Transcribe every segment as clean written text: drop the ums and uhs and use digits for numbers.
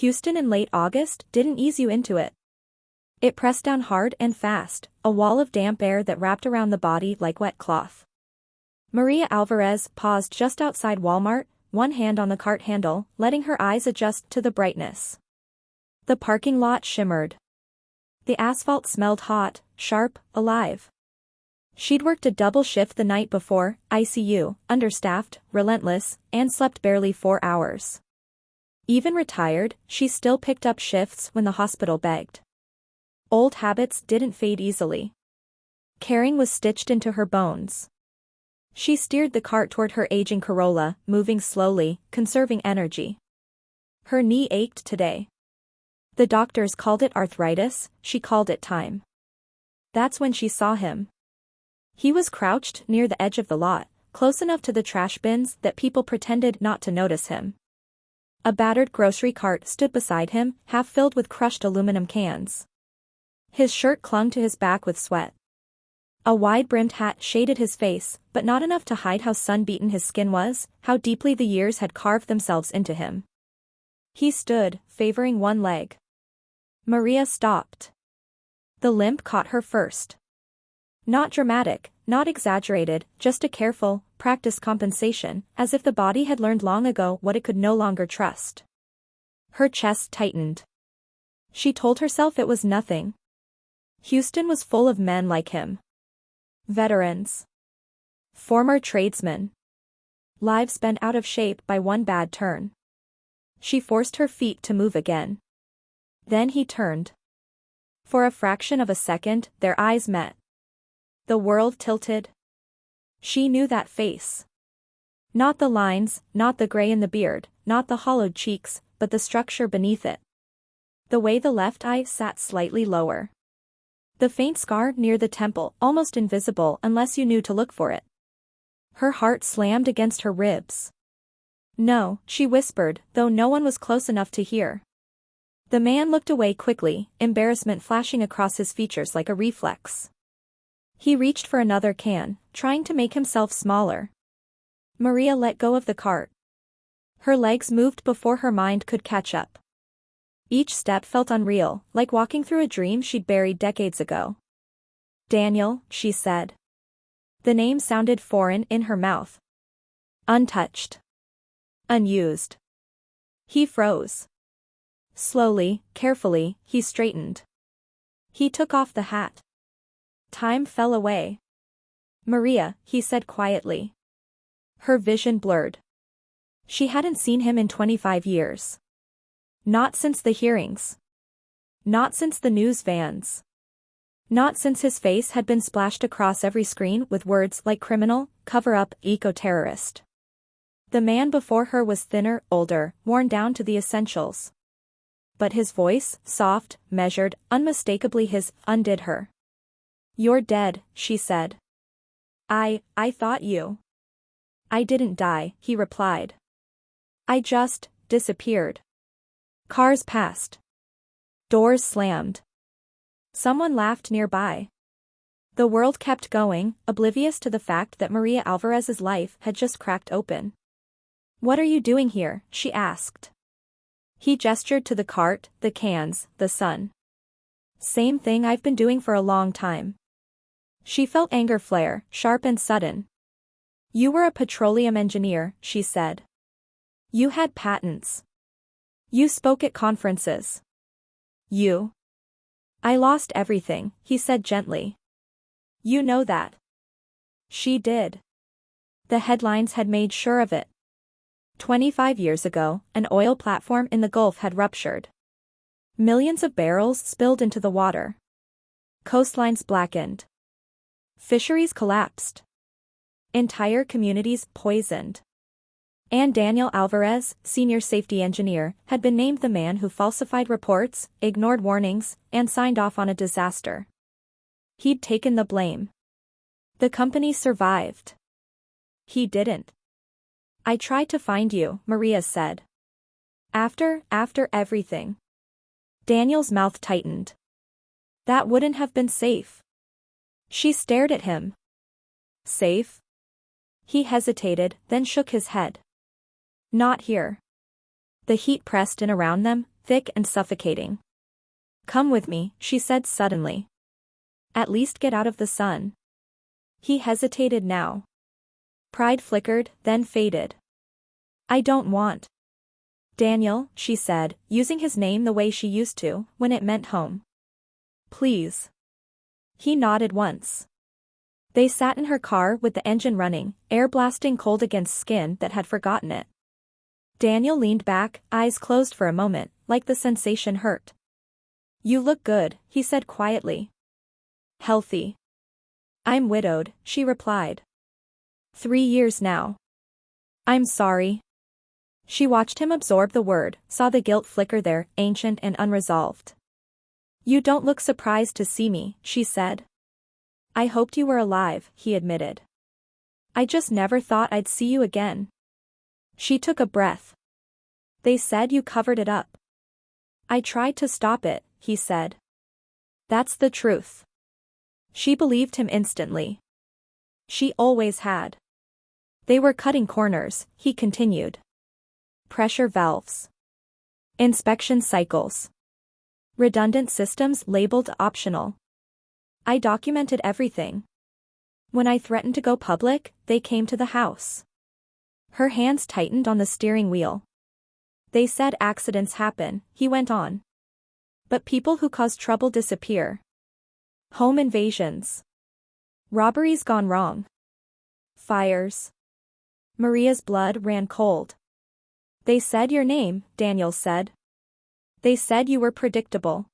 Houston in late August didn't ease you into it. It pressed down hard and fast, a wall of damp air that wrapped around the body like wet cloth. Maria Alvarez paused just outside Walmart, one hand on the cart handle, letting her eyes adjust to the brightness. The parking lot shimmered. The asphalt smelled hot, sharp, alive. She'd worked a double shift the night before, ICU, understaffed, relentless, and slept barely 4 hours. Even retired, she still picked up shifts when the hospital begged. Old habits didn't fade easily. Caring was stitched into her bones. She steered the cart toward her aging Corolla, moving slowly, conserving energy. Her knee ached today. The doctors called it arthritis, she called it time. That's when she saw him. He was crouched near the edge of the lot, close enough to the trash bins that people pretended not to notice him. A battered grocery cart stood beside him, half filled with crushed aluminum cans. His shirt clung to his back with sweat. A wide-brimmed hat shaded his face, but not enough to hide how sun-beaten his skin was, how deeply the years had carved themselves into him. He stood, favoring one leg. Maria stopped. The limp caught her first. Not dramatic, not exaggerated, just a careful, practiced compensation, as if the body had learned long ago what it could no longer trust. Her chest tightened. She told herself it was nothing. Houston was full of men like him. Veterans. Former tradesmen. Lives bent out of shape by one bad turn. She forced her feet to move again. Then he turned. For a fraction of a second, their eyes met. The world tilted. She knew that face. Not the lines, not the gray in the beard, not the hollowed cheeks, but the structure beneath it. The way the left eye sat slightly lower. The faint scar near the temple, almost invisible unless you knew to look for it. Her heart slammed against her ribs. No, she whispered, though no one was close enough to hear. The man looked away quickly, embarrassment flashing across his features like a reflex. He reached for another can, trying to make himself smaller. Maria let go of the cart. Her legs moved before her mind could catch up. Each step felt unreal, like walking through a dream she'd buried decades ago. Daniel, she said. The name sounded foreign in her mouth. Untouched. Unused. He froze. Slowly, carefully, he straightened. He took off the hat. Time fell away. Maria, he said quietly. Her vision blurred. She hadn't seen him in 25 years. Not since the hearings. Not since the news vans. Not since his face had been splashed across every screen with words like criminal, cover-up, eco-terrorist. The man before her was thinner, older, worn down to the essentials. But his voice, soft, measured, unmistakably his, undid her. You're dead, she said. I thought you. I didn't die, he replied. I just disappeared. Cars passed. Doors slammed. Someone laughed nearby. The world kept going, oblivious to the fact that Maria Alvarez's life had just cracked open. What are you doing here? She asked. He gestured to the cart, the cans, the sun. Same thing I've been doing for a long time. She felt anger flare, sharp and sudden. You were a petroleum engineer, she said. You had patents. You spoke at conferences. You. I lost everything, he said gently. You know that. She did. The headlines had made sure of it. 25 years ago, an oil platform in the Gulf had ruptured. Millions of barrels spilled into the water. Coastlines blackened. Fisheries collapsed. Entire communities poisoned. And Daniel Alvarez, senior safety engineer, had been named the man who falsified reports, ignored warnings, and signed off on a disaster. He'd taken the blame. The company survived. He didn't. I tried to find you, Maria said. After everything. Daniel's mouth tightened. That wouldn't have been safe. She stared at him. Safe? He hesitated, then shook his head. Not here. The heat pressed in around them, thick and suffocating. "Come with me," she said suddenly. "At least get out of the sun." He hesitated now. Pride flickered, then faded. "I don't want." "Daniel," she said, using his name the way she used to, when it meant home. "Please." He nodded once. They sat in her car with the engine running, air blasting cold against skin that had forgotten it. Daniel leaned back, eyes closed for a moment, like the sensation hurt. "You look good," he said quietly. "Healthy." "I'm widowed," she replied. 3 years now." "I'm sorry." She watched him absorb the word, saw the guilt flicker there, ancient and unresolved. "You don't look surprised to see me," she said. "I hoped you were alive," he admitted. "I just never thought I'd see you again." She took a breath. "They said you covered it up." "I tried to stop it," he said. "That's the truth." She believed him instantly. She always had. They were cutting corners, he continued. Pressure valves. Inspection cycles. Redundant systems labeled optional. I documented everything. When I threatened to go public, they came to the house. Her hands tightened on the steering wheel. "They said accidents happen," he went on. "But people who cause trouble disappear. Home invasions. Robberies gone wrong. Fires." Maria's blood ran cold. "They said your name," Daniel said. "They said you were predictable.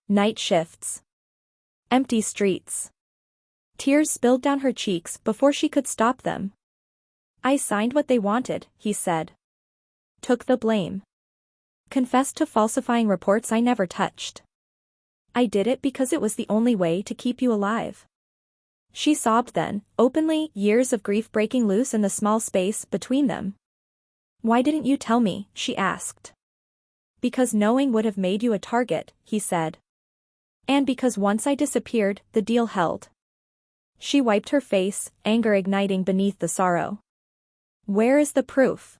Night shifts. Empty streets." Tears spilled down her cheeks before she could stop them. "I signed what they wanted," he said. "Took the blame. Confessed to falsifying reports I never touched. I did it because it was the only way to keep you alive." She sobbed then, openly, years of grief breaking loose in the small space between them. "Why didn't you tell me?" she asked. "Because knowing would have made you a target," he said. "And because once I disappeared, the deal held." She wiped her face, anger igniting beneath the sorrow. "Where is the proof?"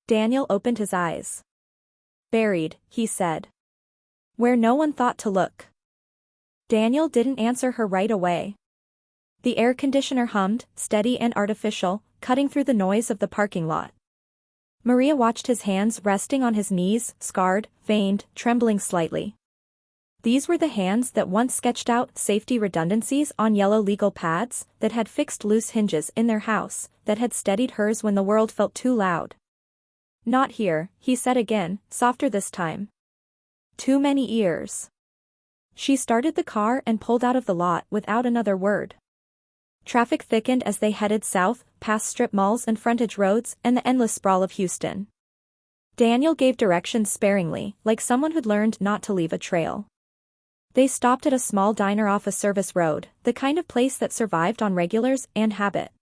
Daniel opened his eyes. "Buried," he said. "Where no one thought to look." Daniel didn't answer her right away. The air conditioner hummed, steady and artificial, cutting through the noise of the parking lot. Maria watched his hands resting on his knees, scarred, veined, trembling slightly. These were the hands that once sketched out safety redundancies on yellow legal pads, that had fixed loose hinges in their house, that had steadied hers when the world felt too loud. "Not here," he said again, softer this time. "Too many ears." She started the car and pulled out of the lot without another word. Traffic thickened as they headed south, past strip malls and frontage roads and the endless sprawl of Houston. Daniel gave directions sparingly, like someone who'd learned not to leave a trail. They stopped at a small diner off a service road, the kind of place that survived on regulars and habit.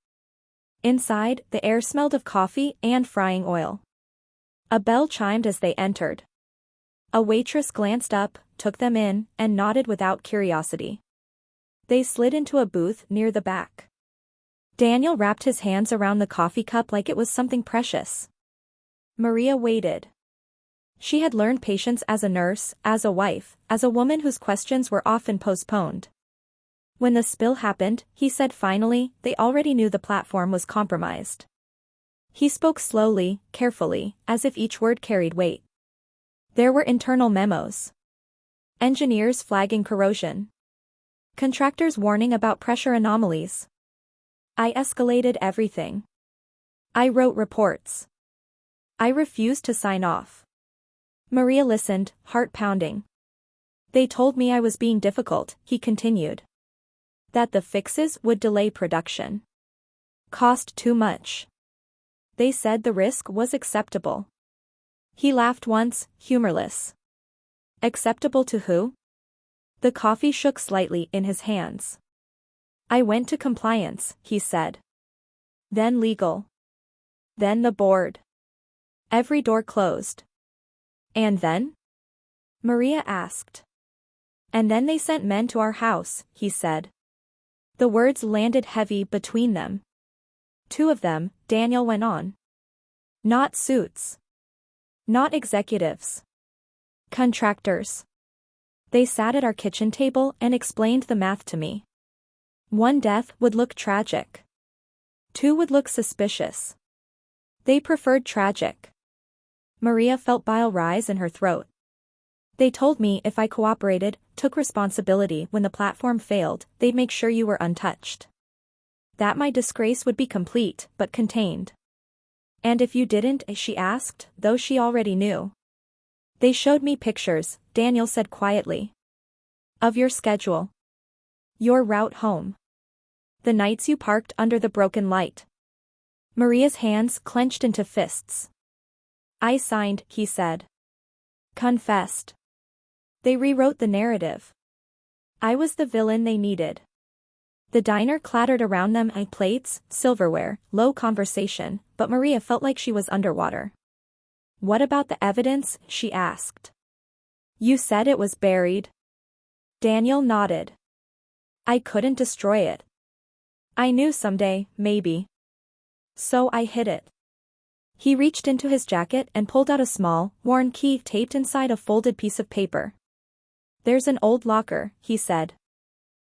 Inside, the air smelled of coffee and frying oil. A bell chimed as they entered. A waitress glanced up, took them in, and nodded without curiosity. They slid into a booth near the back. Daniel wrapped his hands around the coffee cup like it was something precious. Maria waited. She had learned patience as a nurse, as a wife, as a woman whose questions were often postponed. When the spill happened, he said finally, they already knew the platform was compromised. He spoke slowly, carefully, as if each word carried weight. There were internal memos. Engineers flagging corrosion. Contractors warning about pressure anomalies. I escalated everything. I wrote reports. I refused to sign off. Maria listened, heart pounding. They told me I was being difficult, he continued. That the fixes would delay production. Cost too much. They said the risk was acceptable. He laughed once, humorless. Acceptable to who? The coffee shook slightly in his hands. I went to compliance, he said. Then legal. Then the board. Every door closed. And then? Maria asked. And then they sent men to our house, he said. The words landed heavy between them. 2 of them, Daniel went on. Not suits. Not executives. Contractors. They sat at our kitchen table and explained the math to me. 1 death would look tragic. 2 would look suspicious. They preferred tragic. Maria felt bile rise in her throat. They told me if I cooperated, took responsibility when the platform failed, they'd make sure you were untouched. That my disgrace would be complete, but contained. And if you didn't, she asked, though she already knew. They showed me pictures, Daniel said quietly. Of your schedule. Your route home. The nights you parked under the broken light. Maria's hands clenched into fists. I signed, he said. Confessed. They rewrote the narrative. I was the villain they needed. The diner clattered around them, plates, silverware, low conversation, but Maria felt like she was underwater. What about the evidence? She asked. You said it was buried. Daniel nodded. I couldn't destroy it. I knew someday, maybe. So I hid it. He reached into his jacket and pulled out a small, worn key taped inside a folded piece of paper. There's an old locker, he said.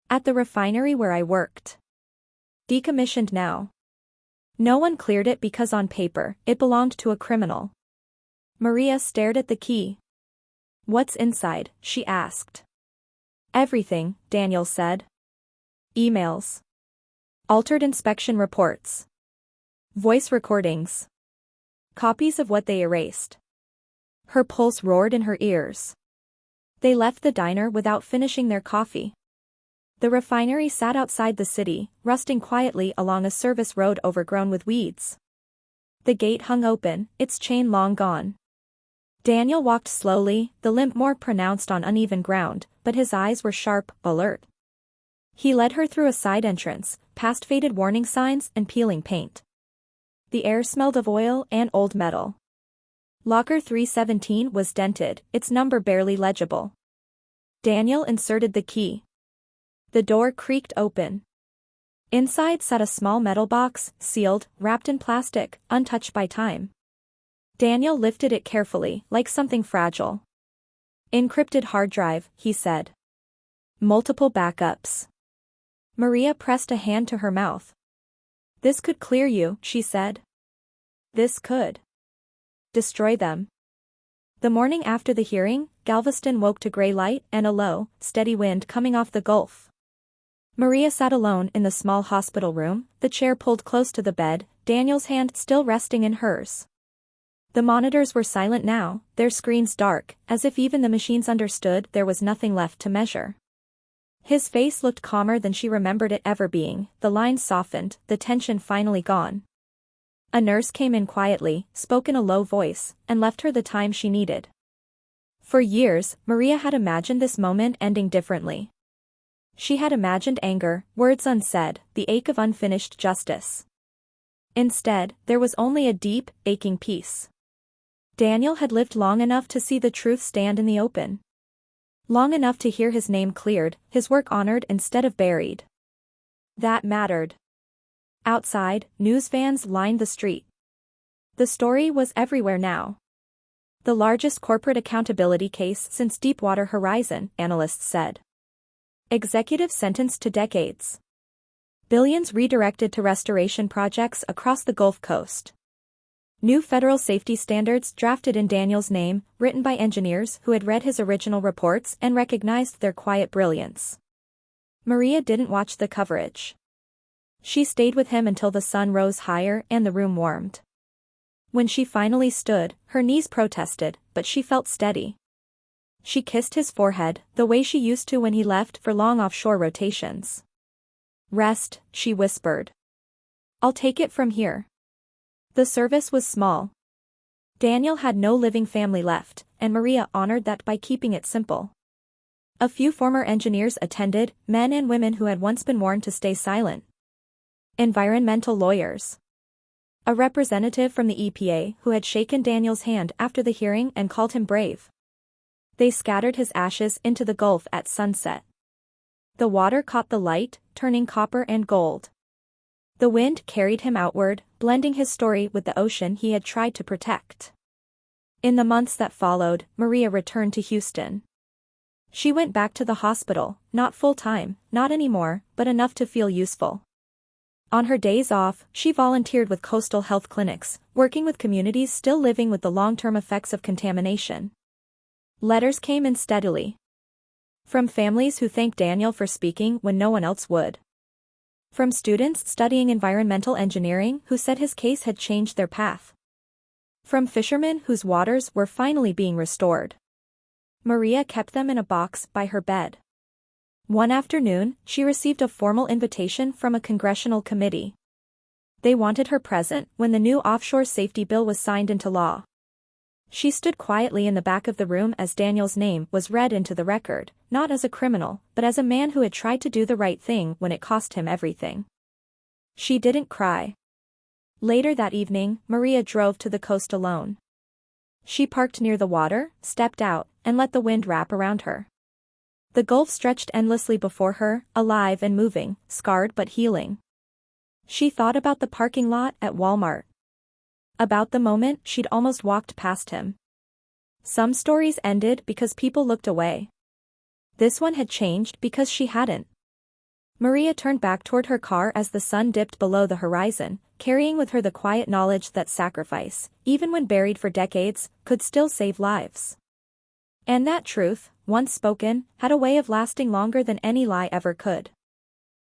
At the refinery where I worked. Decommissioned now. No one cleared it because on paper, it belonged to a criminal. Maria stared at the key. What's inside? She asked. Everything, Daniel said. Emails. Altered inspection reports. Voice recordings. Copies of what they erased. Her pulse roared in her ears. They left the diner without finishing their coffee. The refinery sat outside the city, rusting quietly along a service road overgrown with weeds. The gate hung open, its chain long gone. Daniel walked slowly, the limp more pronounced on uneven ground, but his eyes were sharp, alert. He led her through a side entrance, past faded warning signs and peeling paint. The air smelled of oil and old metal. Locker 317 was dented, its number barely legible. Daniel inserted the key. The door creaked open. Inside sat a small metal box, sealed, wrapped in plastic, untouched by time. Daniel lifted it carefully, like something fragile. Encrypted hard drive, he said. Multiple backups. Maria pressed a hand to her mouth. This could clear you, she said. This could. Destroy them. The morning after the hearing, Galveston woke to gray light and a low, steady wind coming off the Gulf. Maria sat alone in the small hospital room, the chair pulled close to the bed, Daniel's hand still resting in hers. The monitors were silent now, their screens dark, as if even the machines understood there was nothing left to measure. His face looked calmer than she remembered it ever being, the lines softened, the tension finally gone. A nurse came in quietly, spoke in a low voice, and left her the time she needed. For years, Maria had imagined this moment ending differently. She had imagined anger, words unsaid, the ache of unfinished justice. Instead, there was only a deep, aching peace. Daniel had lived long enough to see the truth stand in the open. Long enough to hear his name cleared, his work honored instead of buried. That mattered. Outside, news vans lined the street. The story was everywhere now. The largest corporate accountability case since Deepwater Horizon, analysts said. Executives sentenced to decades. Billions redirected to restoration projects across the Gulf Coast. New federal safety standards drafted in Daniel's name, written by engineers who had read his original reports and recognized their quiet brilliance. Maria didn't watch the coverage. She stayed with him until the sun rose higher and the room warmed. When she finally stood, her knees protested, but she felt steady. She kissed his forehead, the way she used to when he left for long offshore rotations. Rest, she whispered. I'll take it from here. The service was small. Daniel had no living family left, and Maria honored that by keeping it simple. A few former engineers attended, men and women who had once been warned to stay silent. Environmental lawyers. A representative from the EPA who had shaken Daniel's hand after the hearing and called him brave. They scattered his ashes into the Gulf at sunset. The water caught the light, turning copper and gold. The wind carried him outward, blending his story with the ocean he had tried to protect. In the months that followed, Maria returned to Houston. She went back to the hospital, not full-time, not anymore, but enough to feel useful. On her days off, she volunteered with coastal health clinics, working with communities still living with the long-term effects of contamination. Letters came in steadily. From families who thanked Daniel for speaking when no one else would. From students studying environmental engineering who said his case had changed their path. From fishermen whose waters were finally being restored. Maria kept them in a box by her bed. One afternoon, she received a formal invitation from a congressional committee. They wanted her present when the new offshore safety bill was signed into law. She stood quietly in the back of the room as Daniel's name was read into the record, not as a criminal, but as a man who had tried to do the right thing when it cost him everything. She didn't cry. Later that evening, Maria drove to the coast alone. She parked near the water, stepped out, and let the wind wrap around her. The Gulf stretched endlessly before her, alive and moving, scarred but healing. She thought about the parking lot at Walmart. About the moment she'd almost walked past him. Some stories ended because people looked away. This one had changed because she hadn't. Maria turned back toward her car as the sun dipped below the horizon, carrying with her the quiet knowledge that sacrifice, even when buried for decades, could still save lives. And that truth, once spoken, had a way of lasting longer than any lie ever could.